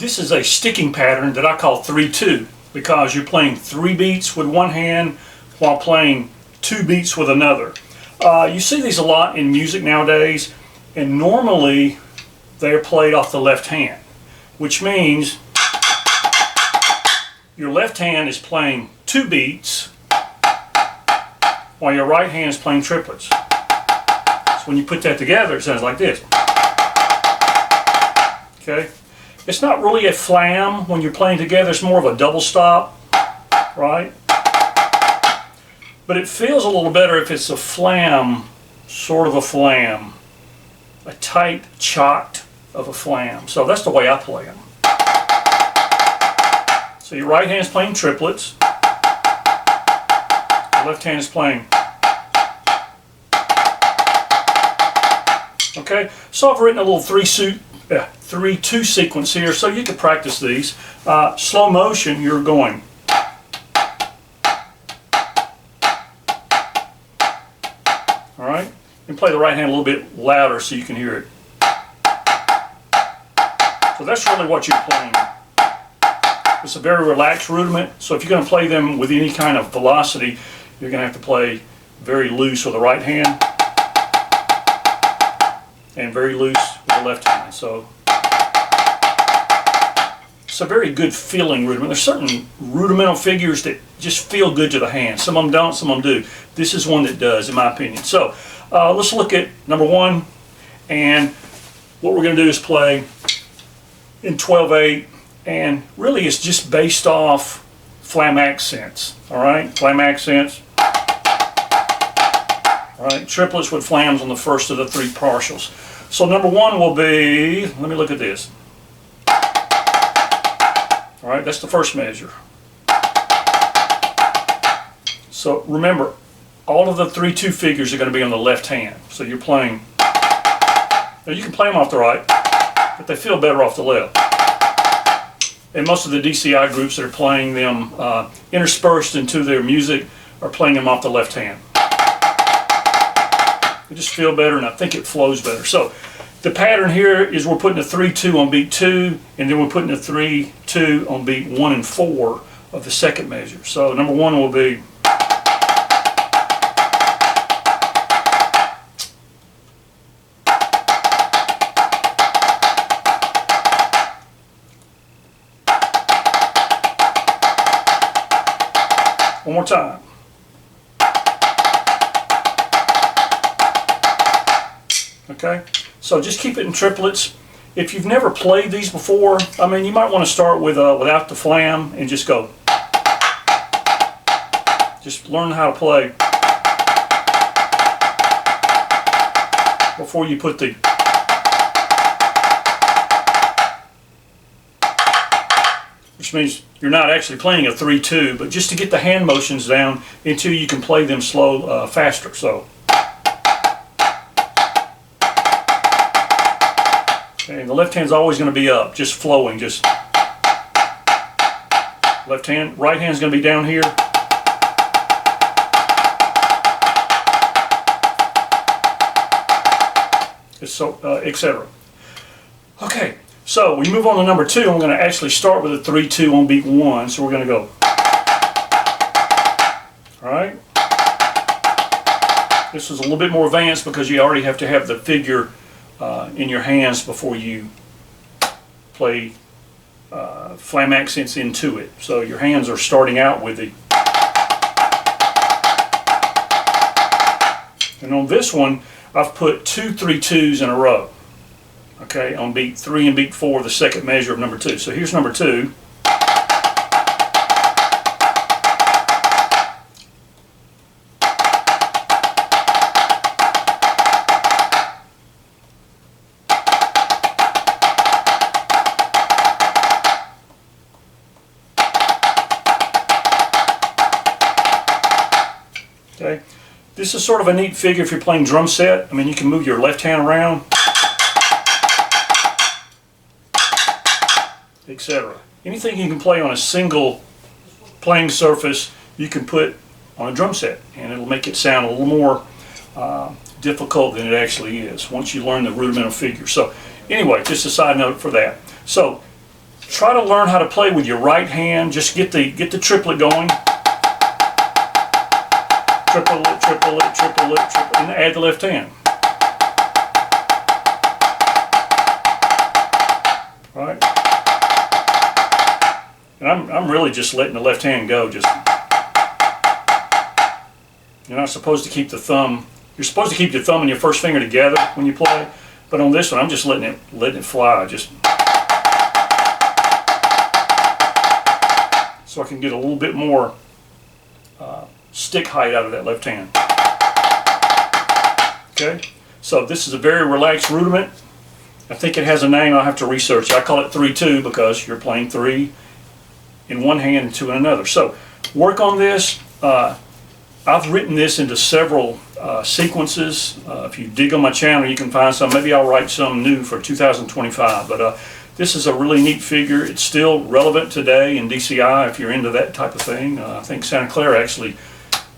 This is a sticking pattern that I call 3-2 because you're playing 3 beats with one hand while playing 2 beats with another. You see these a lot in music nowadays, and normally they're played off the left hand, which means your left hand is playing 2 beats while your right hand is playing triplets. So when you put that together, it sounds like this. Okay? It's not really a flam when you're playing together, it's more of a double stop, right? But it feels a little better if it's a flam, sort of a flam, a tight chocked of a flam. So that's the way I play them. So your right hand is playing triplets, your left hand is playing. Okay, so I've written a little 3-2 sequence here, so you can practice these. Slow motion, you're going. All right, and play the right hand a little bit louder so you can hear it. So that's really what you're playing. It's a very relaxed rudiment, so if you're going to play them with any kind of velocity, you're going to have to play very loose with the right hand and very loose with the left hand. So it's a very good feeling rudiment. There's certain rudimental figures that just feel good to the hand. Some of them don't, some of them do. This is one that does, in my opinion. So let's look at number 1, and what we're going to do is play in 12/8, and really it's just based off flam accents. All right, flam accents. All right, triplets with flams on the first of the 3 partials. So number 1 will be, let me look at this. All right, that's the first measure. So remember, all of the 3-2 figures are going to be on the left hand. So you're playing, now you can play them off the right, but they feel better off the left. And most of the DCI groups that are playing them interspersed into their music are playing them off the left hand. They just feel better, and I think it flows better. So the pattern here is we're putting a 3-2 on beat 2, and then we're putting a 3-2 on beat 1 and 4 of the second measure. So number 1 will be, one more time. Okay, so just keep it in triplets. If you've never played these before, I mean, you might want to start with without the flam and just go. Just learn how to play before you put the which means you're not actually playing a 3-2, but just to get the hand motions down until you can play them slow, faster. So, okay, and the left hand's always going to be up, just flowing, just left hand, right hand's going to be down here. So, etc. Okay. So we move on to number 2, and we're going to actually start with a 3-2 on beat 1. So we're going to go. All right. This is a little bit more advanced because you already have to have the figure in your hands before you play flam accents into it. So your hands are starting out with the. And on this one, I've put 2 3-2s in a row. Okay, on beat 3 and beat 4, the second measure of number 2. So here's number 2. Okay, this is sort of a neat figure if you're playing drum set. I mean, you can move your left hand around, etc. Anything you can play on a single playing surface, you can put on a drum set, and it'll make it sound a little more difficult than it actually is once you learn the rudimental figure. So anyway, just a side note for that. So try to learn how to play with your right hand. Just get the triplet going. Triplet, triplet, triplet, triplet, and add the left hand. All right. And I'm really just letting the left hand go. Just, you're not supposed to keep the thumb. You're supposed to keep your thumb and your first finger together when you play. But on this one, I'm just letting it fly. Just so I can get a little bit more stick height out of that left hand. Okay, so this is a very relaxed rudiment. I think it has a name. I'll have to research it. I call it 3-2 because you're playing 3 in one hand and 2 in another. So work on this. I've written this into several sequences. If you dig on my channel, you can find some. Maybe I'll write some new for 2025. But this is a really neat figure. It's still relevant today in DCI if you're into that type of thing. I think Santa Clara actually,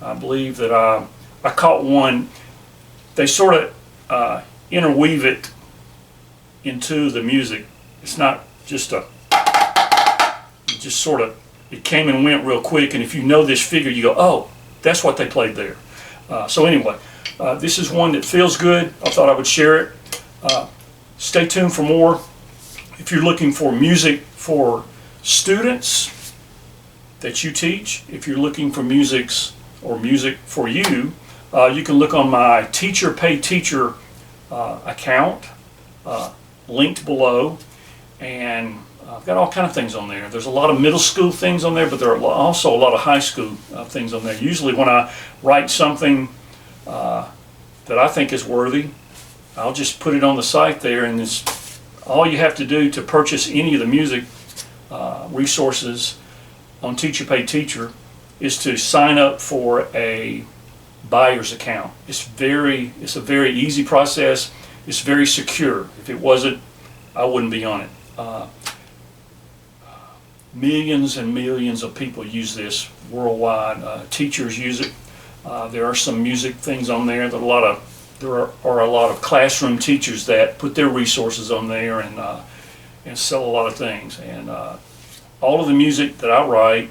I believe that I caught one. They sort of interweave it into the music. It's not just a, it just sort of, it came and went real quick, and if you know this figure, you go, oh, that's what they played there. So anyway, this is one that feels good. I thought I would share it. Stay tuned for more. If you're looking for music for students that you teach, if you're looking for music for you, you can look on my Teacher Pay Teacher account, linked below, and I've got all kind of things on there. There's a lot of middle school things on there, but there are also a lot of high school things on there. Usually when I write something that I think is worthy, I'll just put it on the site there, and it's all you have to do to purchase any of the music resources on Teacher Pay Teacher is to sign up for a buyer's account. It's a very easy process. It's very secure. If it wasn't, I wouldn't be on it. Millions and millions of people use this worldwide. Teachers use it. There are some music things on there. There are a lot of classroom teachers that put their resources on there and sell a lot of things. And all of the music that I write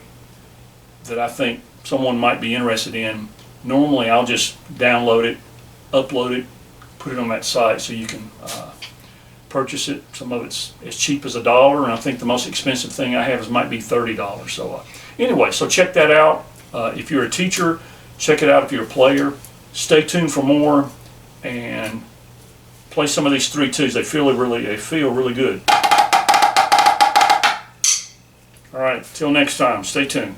that I think someone might be interested in, normally I'll just download it, upload it, put it on that site so you can purchase it. Some of it's as cheap as $1, and I think the most expensive thing I have might be $30. So anyway, so check that out. If you're a teacher, check it out if you're a player. Stay tuned for more and play some of these 3-2s. They feel really good. All right, till next time, stay tuned.